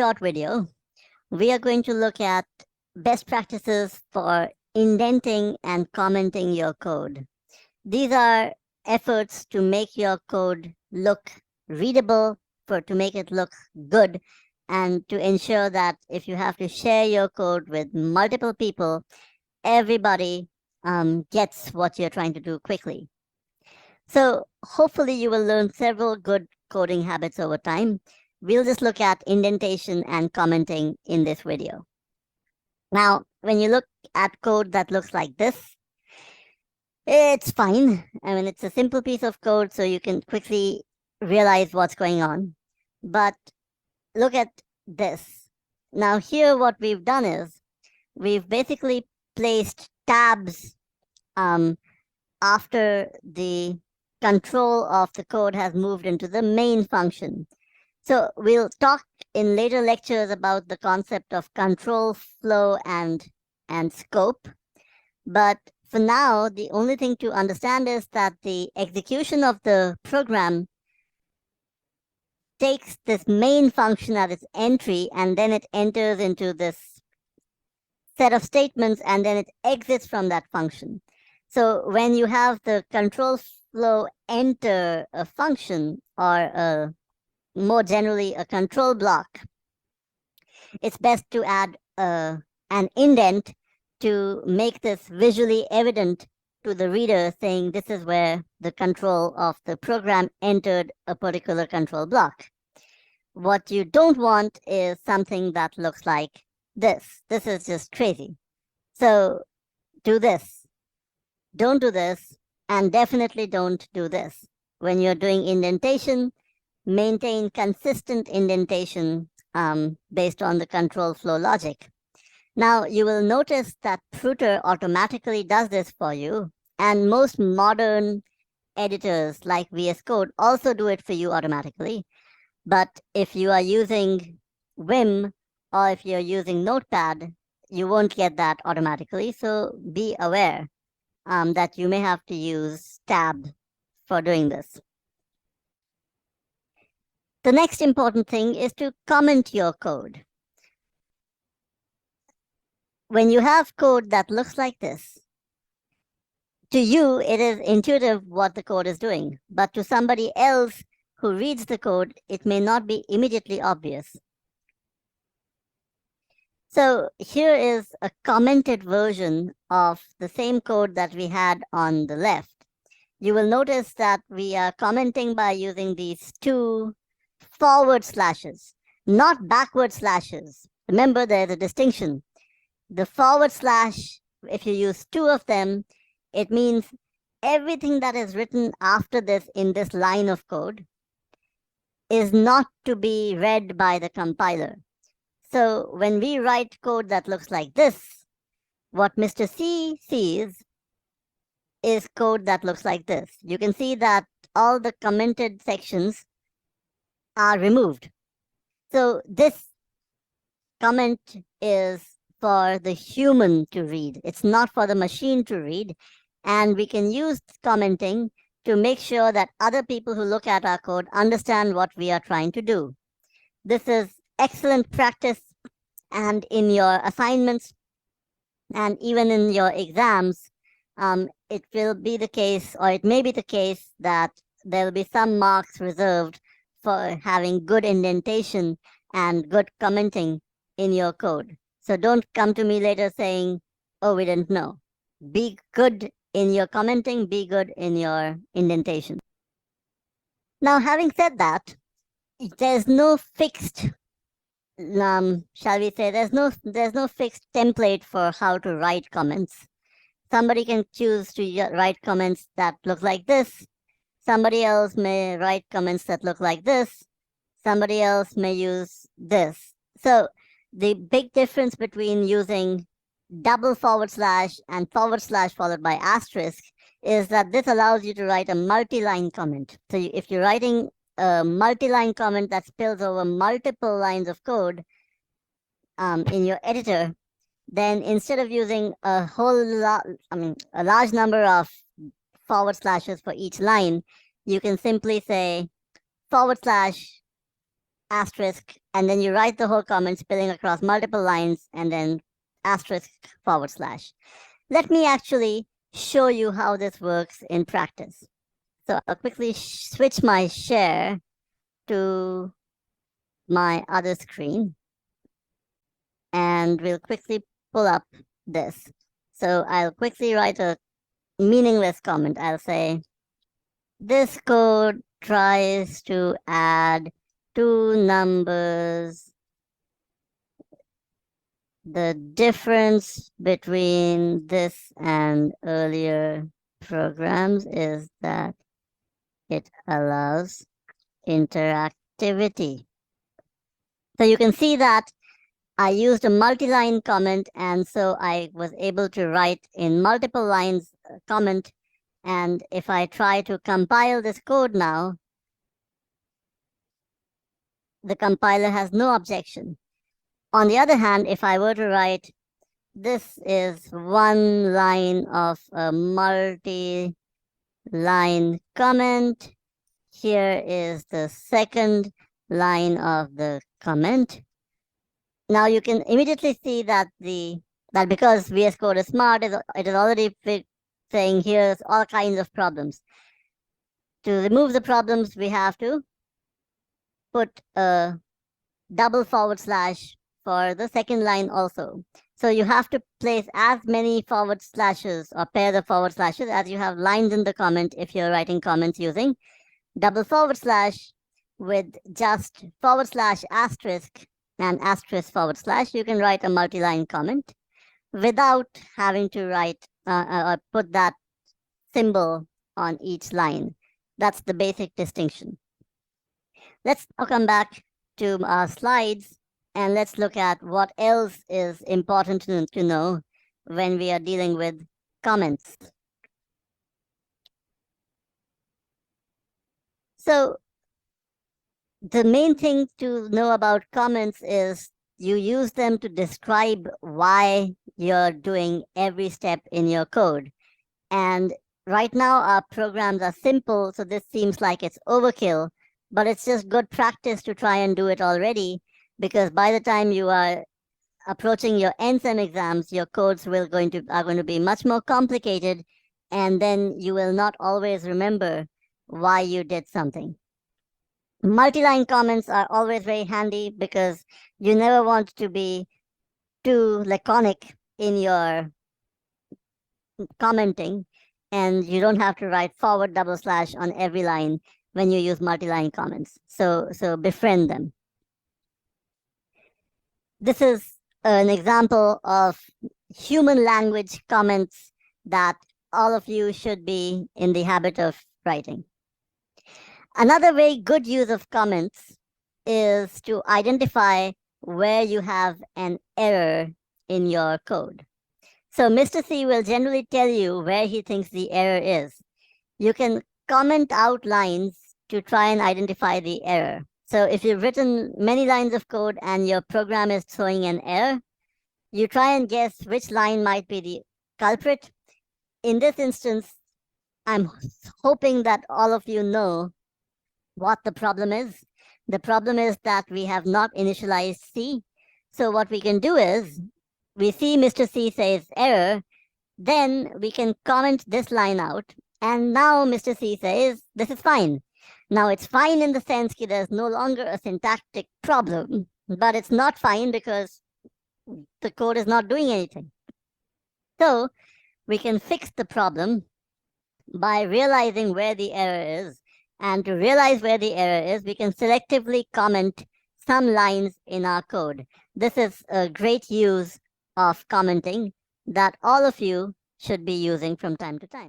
short video, we are going to look at best practices for indenting and commenting your code. These are efforts to make your code look readable, to make it look good, and to ensure that if you have to share your code with multiple people, everybody gets what you're trying to do quickly. So hopefully you will learn several good coding habits over time. We'll just look at indentation and commenting in this video. Now, when you look at code that looks like this, it's fine. I mean, it's a simple piece of code, so you can quickly realize what's going on. But look at this. Now, here what we've done is we've basically placed tabs after the control of the code has moved into the main function. So we'll talk in later lectures about the concept of control, flow, and scope. But for now, the only thing to understand is that the execution of the program takes this main function as its entry, and then it enters into this set of statements, and then it exits from that function. So when you have the control flow enter a function, or more generally a control block, it's best to add an indent to make this visually evident to the reader, saying this is where the control of the program entered a particular control block. What you don't want is something that looks like this. This is just crazy. So do this. Don't do this, and definitely don't do this. When you're doing indentation, maintain consistent indentation based on the control flow logic. Now, you will notice that Pruter automatically does this for you, and most modern editors like VS Code also do it for you automatically. But if you are using Vim or if you're using Notepad, you won't get that automatically. So be aware that you may have to use tab for doing this. The next important thing is to comment your code. When you have code that looks like this, to you, it is intuitive what the code is doing. But to somebody else who reads the code, it may not be immediately obvious. So here is a commented version of the same code that we had on the left. You will notice that we are commenting by using these two forward slashes, not backward slashes. Remember, there's a distinction. The forward slash, if you use two of them, it means everything that is written after this in this line of code is not to be read by the compiler. So when we write code that looks like this, what Mr. C sees is code that looks like this. You can see that all the commented sections are removed. So this comment is for the human to read. It's not for the machine to read. And we can use commenting to make sure that other people who look at our code understand what we are trying to do. This is excellent practice, and in your assignments and even in your exams, it will be the case, or it may be the case, that there will be some marks reserved for having good indentation and good commenting in your code. So don't come to me later saying, oh, we didn't know. Be good in your commenting, be good in your indentation. Now, having said that, there's no fixed, shall we say, there's no fixed template for how to write comments. Somebody can choose to write comments that look like this. Somebody else may write comments that look like this. Somebody else may use this. So the big difference between using double forward slash and forward slash followed by asterisk is that this allows you to write a multi-line comment. So if you're writing a multi-line comment that spills over multiple lines of code in your editor, then instead of using a large number of forward slashes for each line, you can simply say forward slash asterisk, and then you write the whole comment spilling across multiple lines, and then asterisk /. Let me actually show you how this works in practice. So I'll quickly switch my share to my other screen, and we'll quickly pull up this. So I'll quickly write a meaningless comment. I'll say, this code tries to add two numbers. The difference between this and earlier programs is that it allows interactivity. So you can see that I used a multi-line comment, and so I was able to write in multiple lines comment. And if I try to compile this code now, the compiler has no objection. On the other hand, if I were to write, this is one line of a multi-line comment, here is the second line of the comment. Now you can immediately see that because VS Code is smart, it is already saying here's all kinds of problems. To remove the problems, we have to put a double / for the second line also. So you have to place as many forward slashes or pair the forward slashes as you have lines in the comment if you're writing comments using double / with just / asterisk and asterisk /. You can write a multi-line comment without having to write or put that symbol on each line. That's the basic distinction. Let's now come back to our slides, and let's look at what else is important to know when we are dealing with comments. So the main thing to know about comments is you use them to describe why you're doing every step in your code. And right now our programs are simple, so this seems like it's overkill, but it's just good practice to try and do it already, because by the time you are approaching your NSEM exams, your codes are going to be much more complicated, and then you will not always remember why you did something. Multi-line comments are always very handy because you never want to be too laconic in your commenting, and you don't have to write forward double slash on every line when you use multi-line comments. So befriend them. This is an example of human language comments that all of you should be in the habit of writing. Another very good use of comments is to identify where you have an error in your code. So Mr. C will generally tell you where he thinks the error is. You can comment out lines to try and identify the error. So if you've written many lines of code and your program is throwing an error, you try and guess which line might be the culprit. In this instance, I'm hoping that all of you know what the problem is. The problem is that we have not initialized C. So what we can do is, we see Mr. C says error, then we can comment this line out, and now Mr. C says this is fine. Now it's fine in the sense that there's no longer a syntactic problem, but it's not fine because the code is not doing anything. So we can fix the problem by realizing where the error is. And to realize where the error is, we can selectively comment some lines in our code. This is a great use of commenting that all of you should be using from time to time.